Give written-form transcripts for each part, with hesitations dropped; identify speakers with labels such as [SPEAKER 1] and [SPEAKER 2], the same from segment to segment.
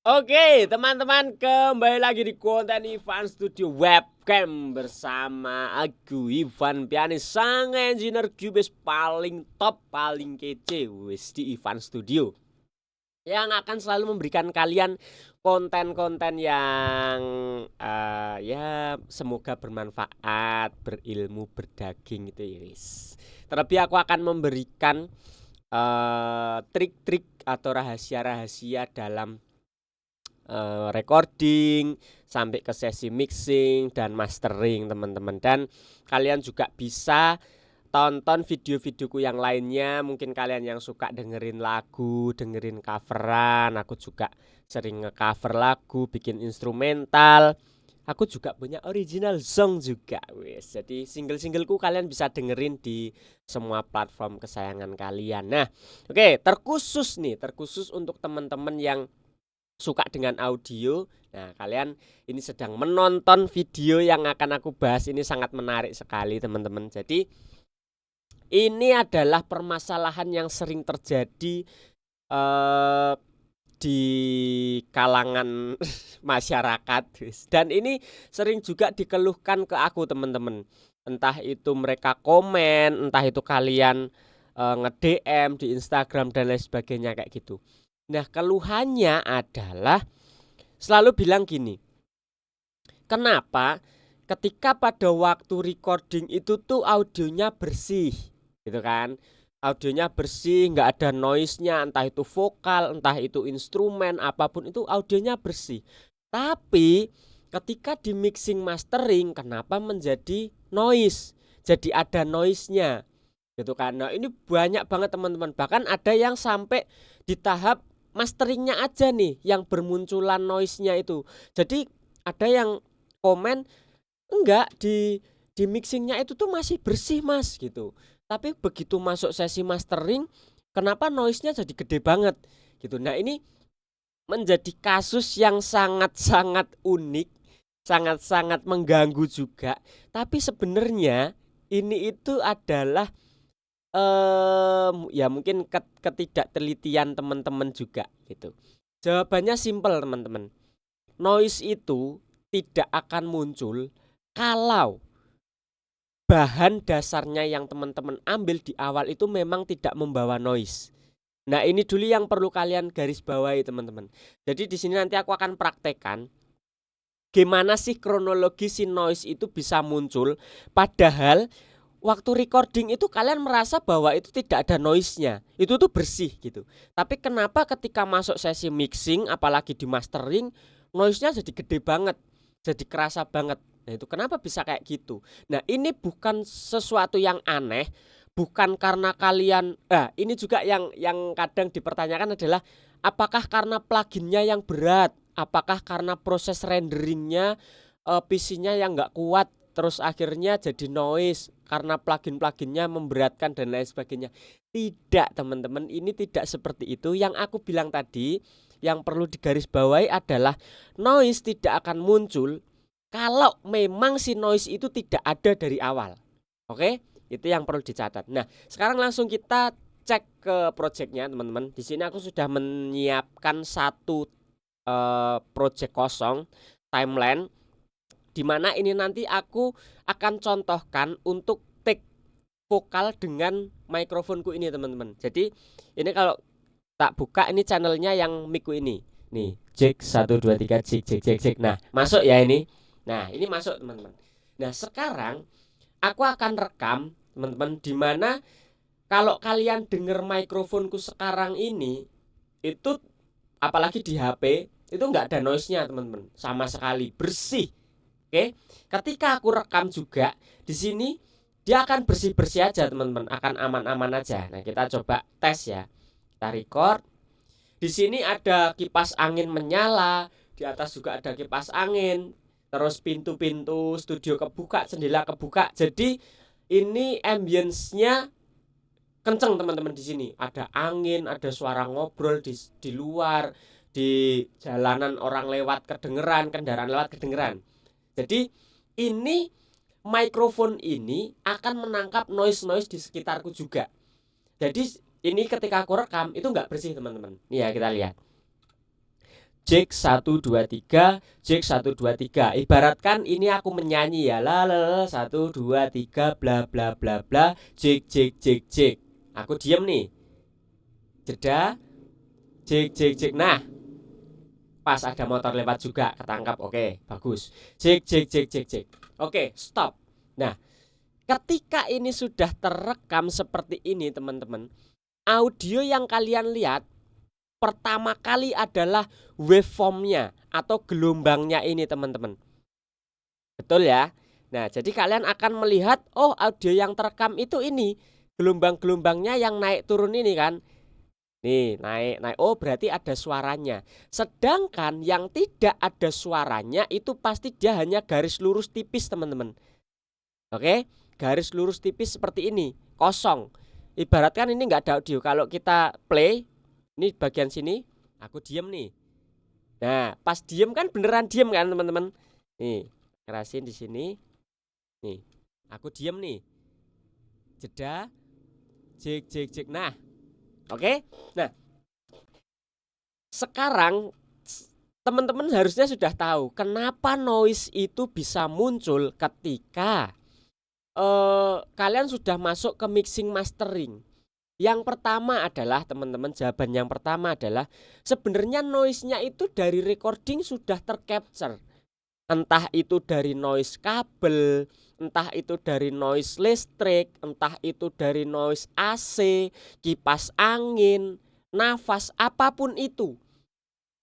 [SPEAKER 1] Oke, teman-teman, kembali lagi di konten Ivan Studio Webcam bersama aku Ivan Pianis, sang engineer Cubase paling top, paling kece wis di Ivan Studio yang akan selalu memberikan kalian konten-konten yang ya semoga bermanfaat, berilmu, berdaging itu ya wis. Terlebih aku akan memberikan trik-trik atau rahasia-rahasia dalam recording sampai ke sesi mixing dan mastering teman-teman, dan kalian juga bisa tonton video-videoku yang lainnya. Mungkin kalian yang suka dengerin lagu, dengerin coveran, aku juga sering nge-cover lagu, bikin instrumental. Aku juga punya original song juga, wes. Jadi single-singleku kalian bisa dengerin di semua platform kesayangan kalian. Nah, oke, terkhusus untuk teman-teman yang suka dengan audio. Nah, kalian ini sedang menonton video yang akan aku bahas, ini sangat menarik sekali teman-teman. Jadi ini adalah permasalahan yang sering terjadi eh, di kalangan masyarakat, dan ini sering juga dikeluhkan ke aku teman-teman. Entah itu mereka komen, entah itu kalian nge-DM di Instagram dan lain sebagainya kayak gitu. Nah, keluhannya adalah selalu bilang gini, kenapa ketika pada waktu recording itu tuh audionya bersih gitu kan, audionya bersih, nggak ada noise-nya, entah itu vokal, entah itu instrumen, apapun itu audionya bersih. Tapi ketika di mixing mastering, kenapa menjadi noise, jadi ada noise-nya gitu kan. Nah, ini banyak banget teman-teman, bahkan ada yang sampai di tahap masteringnya aja nih yang bermunculan noise-nya itu. Jadi ada yang komen, enggak, di mixingnya itu tuh masih bersih mas gitu, tapi begitu masuk sesi mastering kenapa noise-nya jadi gede banget gitu. Nah, ini menjadi kasus yang sangat-sangat unik, sangat-sangat mengganggu juga. Tapi sebenarnya ini itu adalah ya mungkin ketidaktelitian teman-teman juga gitu. Jawabannya simpel teman-teman. Noise itu tidak akan muncul kalau bahan dasarnya yang teman-teman ambil di awal itu memang tidak membawa noise. Nah, ini dulu yang perlu kalian garis bawahi teman-teman. Jadi di sini nanti aku akan praktekkan gimana sih kronologi si noise itu bisa muncul, padahal waktu recording itu kalian merasa bahwa itu tidak ada noise-nya, itu tuh bersih gitu. Tapi kenapa ketika masuk sesi mixing, apalagi di mastering, noise-nya jadi gede banget, jadi kerasa banget. Nah, itu kenapa bisa kayak gitu? Nah, ini bukan sesuatu yang aneh, bukan karena kalian. Nah, ini juga yang kadang dipertanyakan adalah apakah karena pluginnya yang berat, apakah karena proses renderingnya PC-nya yang nggak kuat, terus akhirnya jadi noise karena plugin-pluginnya memberatkan dan lain sebagainya. Tidak teman-teman, ini tidak seperti itu. Yang aku bilang tadi, yang perlu digarisbawahi adalah noise tidak akan muncul kalau memang si noise itu tidak ada dari awal. Oke, itu yang perlu dicatat. Nah, sekarang langsung kita cek ke projectnya teman-teman. Di sini aku sudah menyiapkan satu project kosong timeline, di mana ini nanti aku akan contohkan untuk take vokal dengan mikrofonku ini teman-teman. Jadi ini kalau tak buka, ini channelnya yang mic ini. Nih, cek 1 2 3 cek cek cek cek. Nah, masuk ya ini. Nah, ini masuk teman-teman. Nah, sekarang aku akan rekam teman-teman, di mana kalau kalian dengar mikrofonku sekarang ini itu, apalagi di HP itu nggak ada noise-nya teman-teman, sama sekali bersih. Oke, ketika aku rekam juga di sini dia akan bersih-bersih aja teman-teman, akan aman-aman aja. Nah, kita coba tes ya. Kita record. Di sini ada kipas angin menyala, di atas juga ada kipas angin. Terus pintu-pintu studio kebuka, jendela kebuka. Jadi ini ambience-nya kenceng teman-teman. Di sini ada angin, ada suara ngobrol di luar, di jalanan orang lewat kedengeran, kendaraan lewat kedengeran. Jadi ini mikrofon ini akan menangkap noise-noise di sekitarku juga. Jadi ini ketika aku rekam itu nggak bersih teman-teman. Nih ya, kita lihat. Jig 1 2 3, jig 1 2 3. Ibaratkan ini aku menyanyi ya. La la la 1 2 3 bla bla bla bla, jig jig jig jig. Aku diem nih. Jeda, jig jig jig. Nah, pas ada motor lewat juga ketangkap. Oke, bagus. Jig jig jig jig jig. Oke, stop. Nah, ketika ini sudah terekam seperti ini teman-teman, audio yang kalian lihat pertama kali adalah waveformnya atau gelombangnya ini teman-teman. Betul ya? Nah, jadi kalian akan melihat, oh audio yang terekam itu ini, gelombang-gelombangnya yang naik turun ini kan. Nih, naik. Oh, berarti ada suaranya. Sedangkan yang tidak ada suaranya itu pasti dia hanya garis lurus tipis teman-teman. Oke, garis lurus tipis seperti ini, kosong. Ibaratkan ini nggak ada audio. Kalau kita play, ini bagian sini, aku diem nih. Nah, pas diem kan beneran diem kan teman-teman. Nih, kerasin di sini. Nih, aku diem nih. Jeda, jig jig jig. Nah, oke. Nah, sekarang teman-teman harusnya sudah tahu kenapa noise itu bisa muncul ketika kalian sudah masuk ke mixing mastering. Yang pertama adalah teman-teman, jawaban yang pertama adalah sebenarnya noise-nya itu dari recording sudah tercapture. Entah itu dari noise kabel, entah itu dari noise listrik, entah itu dari noise AC, kipas angin, nafas, apapun itu.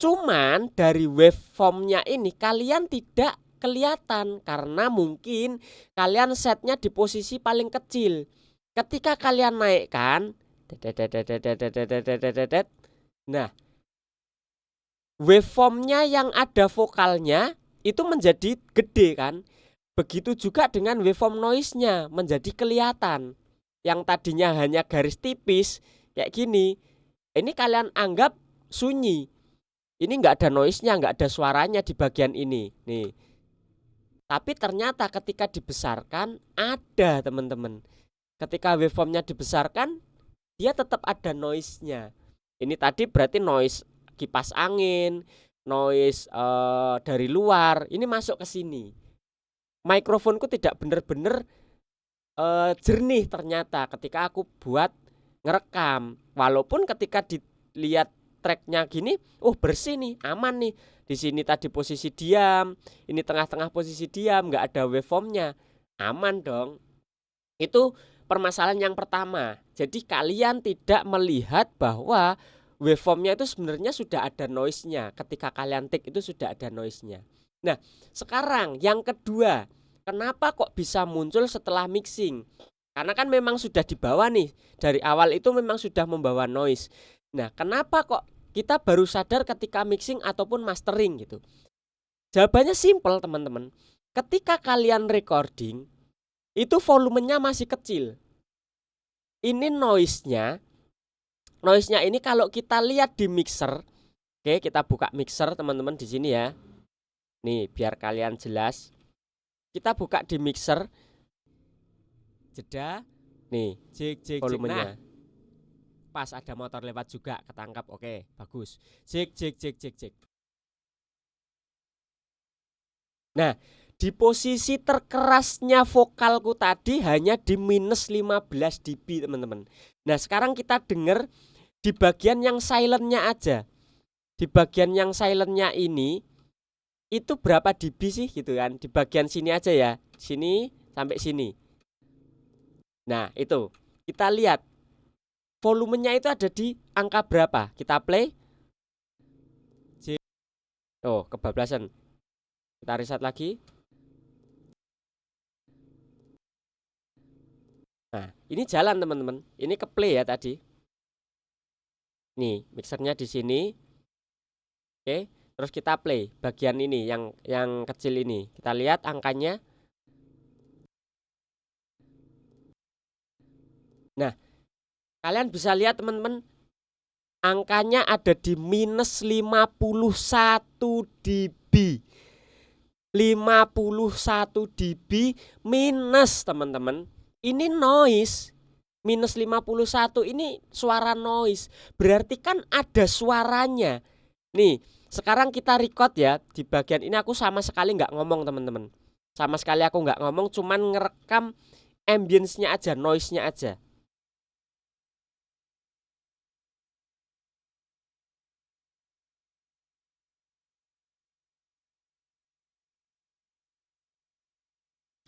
[SPEAKER 1] Cuman dari waveformnya ini kalian tidak kelihatan karena mungkin kalian setnya di posisi paling kecil. Ketika kalian naikkan, nah, waveformnya yang ada vokalnya itu menjadi gede kan. Begitu juga dengan waveform noise-nya menjadi kelihatan. Yang tadinya hanya garis tipis kayak gini, ini kalian anggap sunyi. Ini nggak ada noise-nya, nggak ada suaranya di bagian ini. Nih. Tapi ternyata ketika dibesarkan ada teman-teman. Ketika waveformnya dibesarkan, dia tetap ada noise-nya. Ini tadi berarti noise kipas angin, noise dari luar, ini masuk ke sini. Mikrofonku tidak benar-benar jernih ternyata ketika aku buat ngerekam. Walaupun ketika dilihat tracknya gini, oh bersih nih, aman nih. Di sini tadi posisi diam, ini tengah-tengah posisi diam, nggak ada waveformnya, aman dong. Itu permasalahan yang pertama. Jadi kalian tidak melihat bahwa waveformnya itu sebenarnya sudah ada noise-nya. Ketika kalian take itu sudah ada noise-nya. Nah, sekarang yang kedua, kenapa kok bisa muncul setelah mixing? Karena kan memang sudah dibawa nih. Dari awal itu memang sudah membawa noise. Nah, kenapa kok kita baru sadar ketika mixing ataupun mastering gitu? Jawabannya simple teman-teman. Ketika kalian recording, itu volumenya masih kecil. Ini noise-nya ini kalau kita lihat di mixer, oke, kita buka mixer teman-teman di sini ya. Nih, biar kalian jelas. Kita buka di mixer. Jeda. Nih, jig volumenya. Nah, pas ada motor lewat juga ketangkap. Oke, bagus. Jig. Nah, di posisi terkerasnya vokalku tadi hanya di minus 15 dB teman-teman. Nah, sekarang kita dengar di bagian yang silentnya aja. Di bagian yang silentnya ini itu berapa dB sih gitu kan? Di bagian sini aja ya. Sini sampai sini. Nah, itu. Kita lihat volumenya itu ada di angka berapa? Kita play. Oh, kebablasan. Kita reset lagi. Nah, ini jalan teman-teman. Ini ke play ya tadi. Nih, mixernya di sini. Oke, terus kita play bagian ini yang kecil ini. Kita lihat angkanya. Nah, kalian bisa lihat teman-teman, angkanya ada di minus 51 dB. 51 dB minus teman-teman. Ini noise. Minus 51 ini suara noise. Berarti kan ada suaranya. Nih, Sekarang kita record ya. Di bagian ini aku sama sekali nggak ngomong teman-teman. Sama sekali aku nggak ngomong, cuman ngerekam ambience-nya aja, noise-nya aja.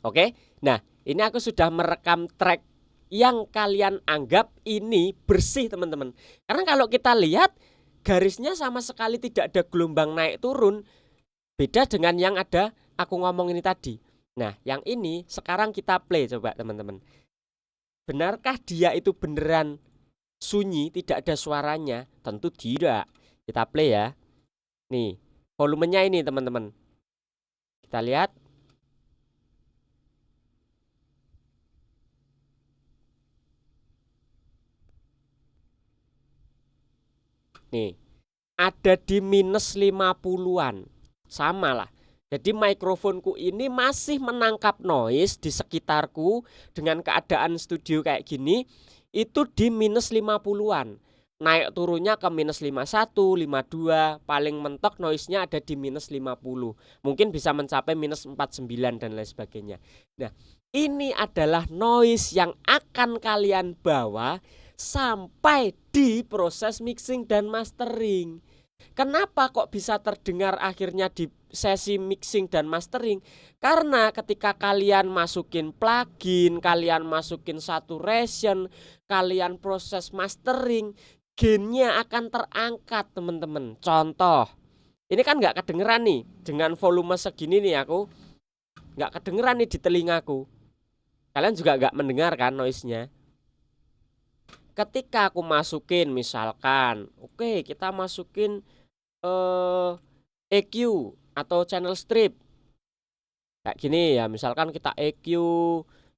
[SPEAKER 1] Oke, nah ini aku sudah merekam track yang kalian anggap ini bersih teman-teman. Karena kalau kita lihat garisnya sama sekali tidak ada gelombang naik turun. Beda dengan yang ada aku ngomong ini tadi. Nah yang ini sekarang kita play coba teman-teman. Benarkah dia itu beneran sunyi, tidak ada suaranya? Tentu tidak. Kita play ya. Nih volumenya ini teman-teman. Kita lihat. Nih, ada di minus 50-an. Sama lah. Jadi mikrofonku ini masih menangkap noise di sekitarku dengan keadaan studio kayak gini. Itu di minus 50-an. Naik turunnya ke minus 51, 52. Paling mentok noise-nya ada di minus 50. Mungkin bisa mencapai minus 49 dan lain sebagainya. Nah, ini adalah noise yang akan kalian bawa sampai di proses mixing dan mastering. Kenapa kok bisa terdengar akhirnya di sesi mixing dan mastering? Karena ketika kalian masukin plugin, kalian masukin saturation, kalian proses mastering, gainnya akan terangkat teman-teman. Contoh, ini kan nggak kedengeran nih dengan volume segini nih, aku nggak kedengeran nih di telingaku. Kalian juga nggak mendengar kan noise-nya. Ketika aku masukin misalkan, oke kita masukin EQ atau channel strip kayak gini ya, misalkan kita EQ,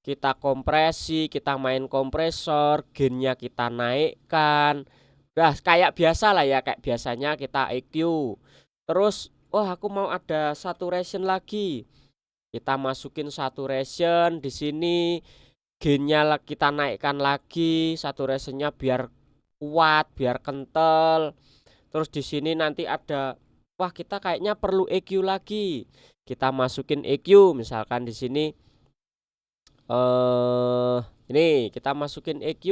[SPEAKER 1] kita kompresi, kita main kompresor, gainnya kita naikkan. Nah kayak biasa lah ya, kayak biasanya kita EQ. Terus aku mau ada saturation lagi, kita masukin saturation di sini. Gainnya kita naikkan lagi, saturationnya biar kuat, biar kental. Terus di sini nanti ada, kita kayaknya perlu EQ lagi. Kita masukin EQ, misalkan di sini ini kita masukin EQ.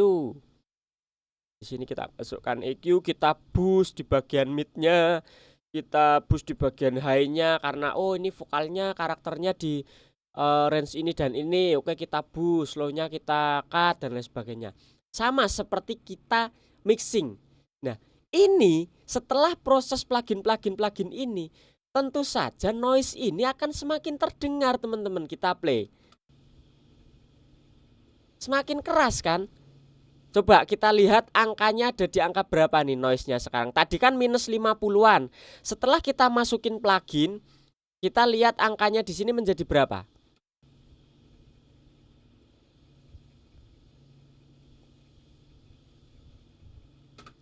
[SPEAKER 1] Di sini kita masukkan EQ, kita boost di bagian midnya, kita boost di bagian high-nya karena ini vokalnya karakternya di range ini dan ini. Oke, kita boost, low-nya kita cut dan lain sebagainya. Sama seperti kita mixing. Nah, ini setelah proses plugin ini, tentu saja noise ini akan semakin terdengar teman-teman. Kita play. Semakin keras kan? Coba kita lihat angkanya ada di angka berapa nih noise-nya sekarang. Tadi kan minus 50-an. Setelah kita masukin plugin, kita lihat angkanya di sini menjadi berapa?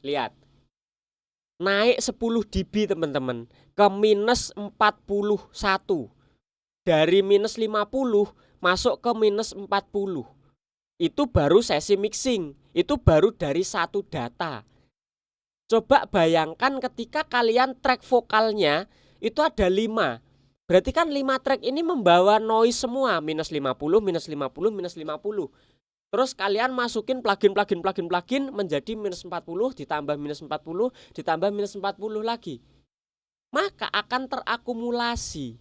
[SPEAKER 1] Lihat. Naik 10 dB teman-teman ke minus 41. Dari minus 50 masuk ke minus 40. Itu baru sesi mixing. Itu baru dari satu data. Coba bayangkan ketika kalian track vokalnya itu ada 5. Berarti kan 5 track ini membawa noise semua. Minus 50, minus 50, minus 50. Terus kalian masukin plugin menjadi minus 40, ditambah minus 40, ditambah minus 40 lagi. Maka akan terakumulasi.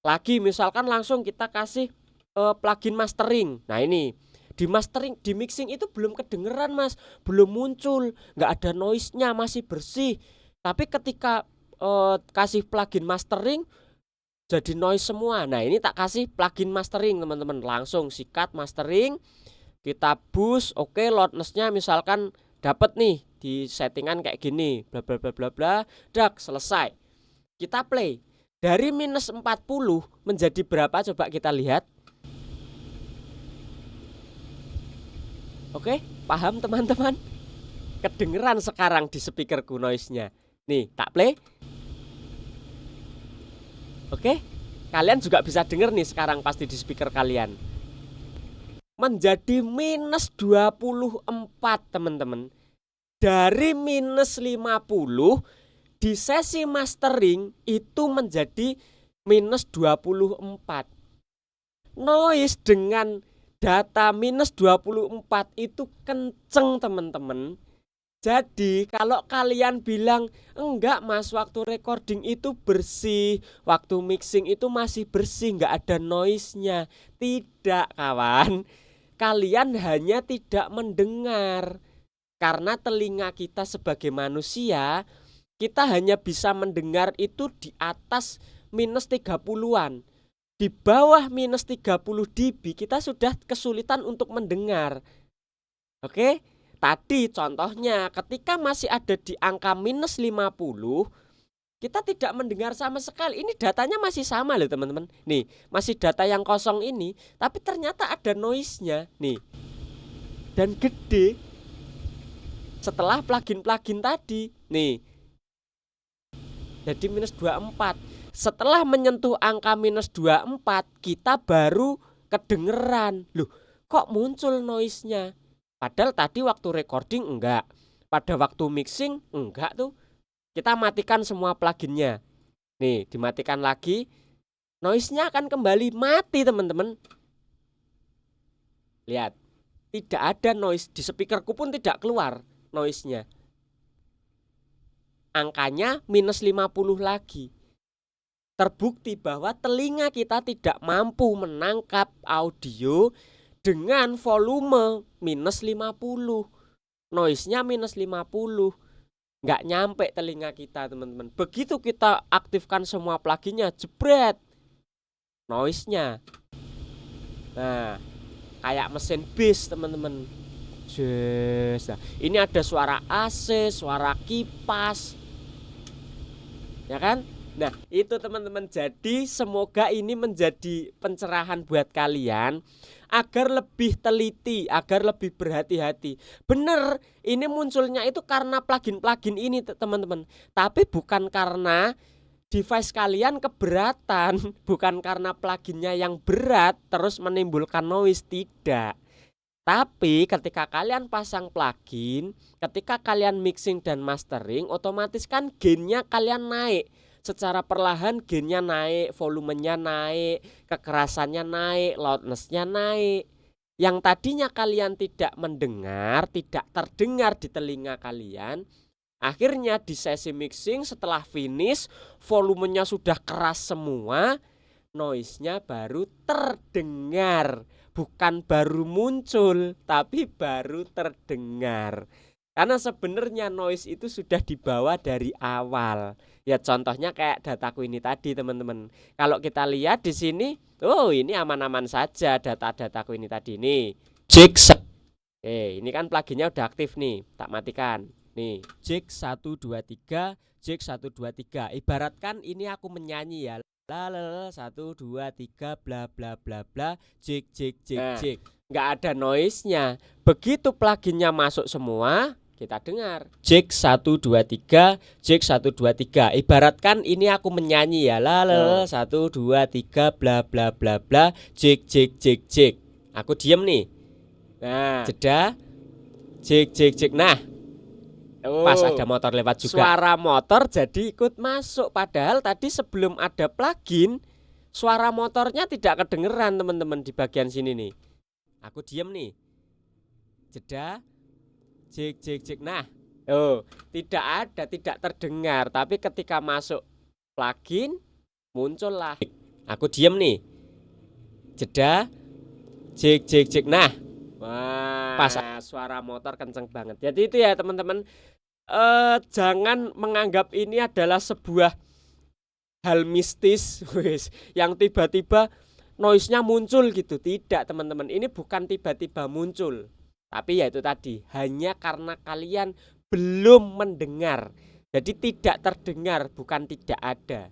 [SPEAKER 1] Lagi misalkan langsung kita kasih plugin mastering. Nah ini di mastering, di mixing itu belum kedengeran mas, belum muncul, nggak ada noise-nya, masih bersih. Tapi ketika kasih plugin mastering jadi noise semua. Nah ini tak kasih plugin mastering teman-teman, langsung sikat mastering. Kita boost, oke, loudness-nya misalkan dapat nih di settingan kayak gini, bla bla bla bla bla, dak selesai. Kita play. Dari minus 40 menjadi berapa coba kita lihat. Oke, paham teman-teman? Kedengeran sekarang di speakerku noise-nya. Nih, tak play. Oke, kalian juga bisa denger nih sekarang pasti di speaker kalian. Menjadi minus 24 teman-teman. Dari minus 50 Di sesi mastering itu menjadi minus 24. Noise dengan data minus 24 itu kenceng teman-teman. Jadi kalau kalian bilang enggak mas, waktu recording itu bersih, waktu mixing itu masih bersih, enggak ada noise-nya. Tidak kawan, kalian hanya tidak mendengar. Karena telinga kita sebagai manusia, kita hanya bisa mendengar itu di atas minus 30-an. Di bawah minus 30 dB kita sudah kesulitan untuk mendengar. Oke? Tadi contohnya ketika masih ada di angka minus 50, kita tidak mendengar sama sekali. Ini datanya masih sama loh teman-teman. Nih, masih data yang kosong ini, tapi ternyata ada noise-nya nih. Dan gede. Setelah plugin-plugin tadi, nih. Jadi minus 24. Setelah menyentuh angka minus 24, kita baru kedengeran. Loh, kok muncul noise-nya? Padahal tadi waktu recording enggak. Pada waktu mixing enggak tuh. Kita matikan semua pluginnya. Nih, dimatikan lagi. Noise-nya akan kembali mati, teman-teman. Lihat. Tidak ada noise. Di speakerku pun tidak keluar noise-nya. Angkanya minus 50 lagi. Terbukti bahwa telinga kita tidak mampu menangkap audio dengan volume minus 50. Noise-nya minus 50. Nggak nyampe telinga kita teman-teman. Begitu kita aktifkan semua pluginnya, jebret noise-nya. Nah, kayak mesin bis teman-teman. Nah, ini ada suara AC, suara kipas. Ya kan? Nah, itu teman-teman. Jadi semoga ini menjadi pencerahan buat kalian agar lebih teliti, agar lebih berhati-hati. Bener, ini munculnya itu karena plugin-plugin ini teman-teman. Tapi bukan karena device kalian keberatan, bukan karena pluginnya yang berat terus menimbulkan noise, tidak. Tapi ketika kalian pasang plugin, ketika kalian mixing dan mastering, otomatis kan gainnya kalian naik. Secara perlahan gainnya naik, volumenya naik, kekerasannya naik, loudnessnya naik. Yang tadinya kalian tidak mendengar, tidak terdengar di telinga kalian, akhirnya di sesi mixing setelah finish, volumenya sudah keras semua, noise-nya baru terdengar. Bukan baru muncul, tapi baru terdengar. Karena sebenarnya noise itu sudah dibawa dari awal. Ya contohnya kayak dataku ini tadi teman-teman. Kalau kita lihat di sini, oh ini aman-aman saja data-dataku ini tadi nih. Jack. Oke, ini kan pluginnya udah aktif nih. Tak matikan. Nih, Jack 123, Jack 123. Ibaratkan ini aku menyanyi ya. La 1 2 3 bla bla bla bla Jack. Nggak ada noise-nya. Begitu pluginnya masuk semua, kita dengar Jack 123, Jack 123. Ibaratkan ini aku menyanyi ya. La 1 2 3 bla bla bla bla Jack. Aku diem nih. Nah, jeda. Jack. Nah, pas ada motor lewat juga. Suara motor jadi ikut masuk. Padahal tadi sebelum ada plugin, suara motornya tidak kedengeran teman-teman di bagian sini nih. Aku diem nih. Jeda. Jack. Nah, tidak ada, tidak terdengar. Tapi ketika masuk plugin, muncullah. Aku diem nih. Jeda. Jack. Nah, wah, pas suara motor kenceng banget. Jadi itu ya teman-teman. Jangan menganggap ini adalah sebuah hal mistis yang tiba-tiba noise-nya muncul gitu. Tidak teman-teman, ini bukan tiba-tiba muncul. Tapi ya itu tadi, hanya karena kalian belum mendengar. Jadi tidak terdengar, bukan tidak ada.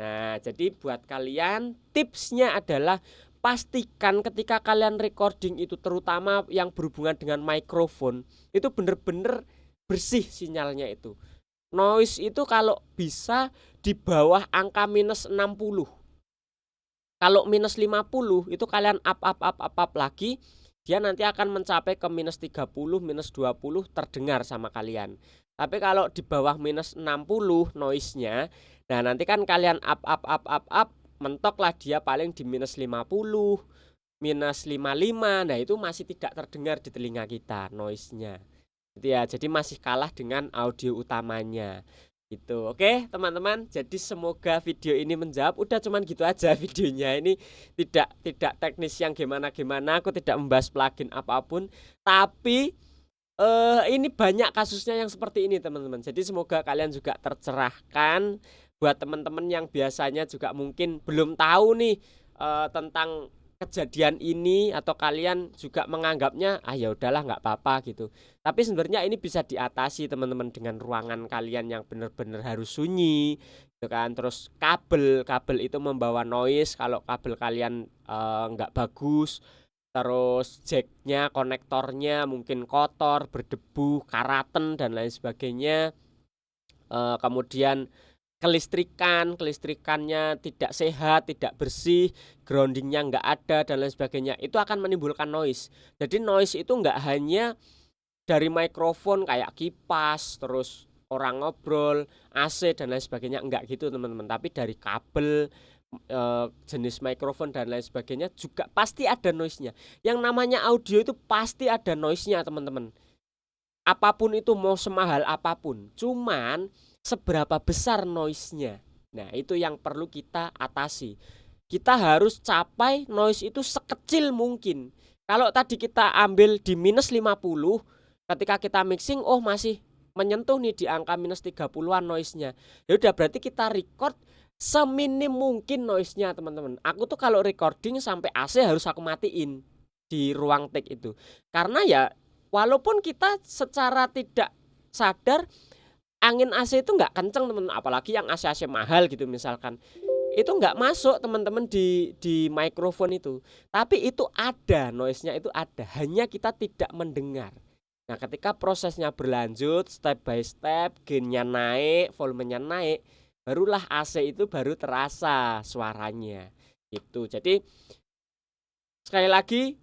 [SPEAKER 1] Nah, jadi buat kalian tipsnya adalah pastikan ketika kalian recording itu, terutama yang berhubungan dengan mikrofon, itu bener-bener bersih sinyalnya itu. Noise itu kalau bisa di bawah angka minus 60. Kalau minus 50 itu kalian up lagi, dia nanti akan mencapai ke minus 30, minus 20 terdengar sama kalian. Tapi kalau di bawah minus 60 noise-nya, nah nanti kan kalian up, mentoklah dia paling di minus 50, minus 55. Nah itu masih tidak terdengar di telinga kita noise-nya gitu ya. Jadi masih kalah dengan audio utamanya gitu. Oke teman-teman, jadi semoga video ini menjawab. Udah cuman gitu aja videonya. Ini tidak teknis yang gimana-gimana. Aku tidak membahas plugin apapun, tapi ini banyak kasusnya yang seperti ini teman-teman. Jadi semoga kalian juga tercerahkan. Buat teman-teman yang biasanya juga mungkin belum tahu nih tentang kejadian ini, atau kalian juga menganggapnya ya udahlah nggak apa-apa gitu. Tapi sebenarnya ini bisa diatasi teman-teman dengan ruangan kalian yang benar-benar harus sunyi gitu kan. Terus kabel itu membawa noise kalau kabel kalian nggak bagus. Terus jacknya, konektornya mungkin kotor, berdebu, karaten dan lain sebagainya. Kemudian kelistrikannya tidak sehat, tidak bersih, groundingnya nggak ada dan lain sebagainya, itu akan menimbulkan noise. Jadi noise itu nggak hanya dari mikrofon kayak kipas, terus orang ngobrol, AC dan lain sebagainya, enggak gitu teman-teman. Tapi dari kabel, jenis mikrofon dan lain sebagainya juga pasti ada noise-nya. Yang namanya audio itu pasti ada noise-nya teman-teman. Apapun itu, mau semahal apapun, cuman seberapa besar noise-nya. Nah itu yang perlu kita atasi. Kita harus capai noise itu sekecil mungkin. Kalau tadi kita ambil di minus 50, ketika kita mixing masih menyentuh nih di angka minus 30-an noise-nya. Ya udah berarti kita record seminim mungkin noise-nya teman-teman. Aku tuh kalau recording sampai AC harus aku matiin di ruang take itu. Karena ya walaupun kita secara tidak sadar angin AC itu nggak kenceng teman-teman, apalagi yang AC mahal gitu misalkan, itu nggak masuk teman-teman di mikrofon itu. Tapi itu ada, noise-nya itu ada, hanya kita tidak mendengar. Nah ketika prosesnya berlanjut step by step, gain-nya naik, volumenya naik, barulah AC itu baru terasa suaranya gitu. Jadi sekali lagi,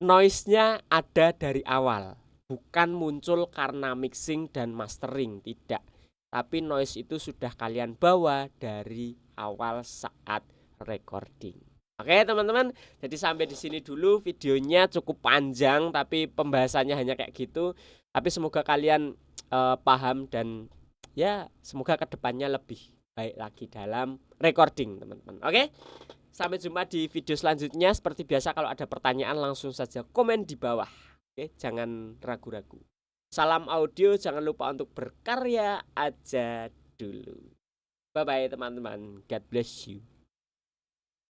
[SPEAKER 1] noise-nya ada dari awal, bukan muncul karena mixing dan mastering, tidak. Tapi noise itu sudah kalian bawa dari awal saat recording. Oke teman-teman, jadi sampai di sini dulu videonya, cukup panjang tapi pembahasannya hanya kayak gitu. Tapi semoga kalian paham dan ya semoga kedepannya lebih baik lagi dalam recording teman-teman. Oke, sampai jumpa di video selanjutnya. Seperti biasa kalau ada pertanyaan langsung saja komen di bawah. Oke, jangan ragu-ragu. Salam audio, jangan lupa untuk berkarya aja dulu. Bye bye teman-teman, God bless you.